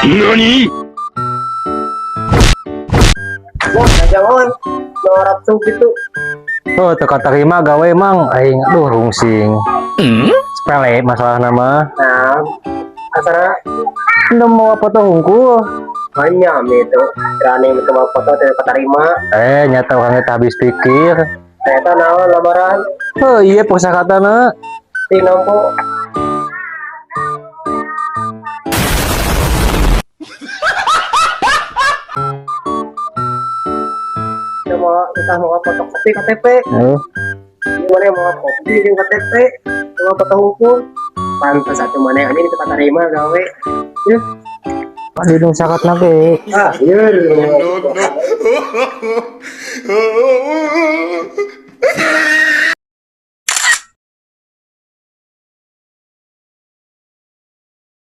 NANI? Wah, jangan. Norap tuh gitu. Oh, teka terima gawe mang aing aduh rungsing. Sepele masalah nama. Nah, asal Anda mau apa tuh hungkul? banyak itu. Berani mencoba foto tidak terima. Nyata orang kita habis pikir. Ternyata nawan lamaran. Oh iya persakatana. Di nompo. Kita mau foto kopi KTP. Gimana yang mau kopi di KTP? Mau foto hukum. Pantas satu mana yang ini kita terima gawe. Ya. Di dong sakat nage. Ah, iya. No, no.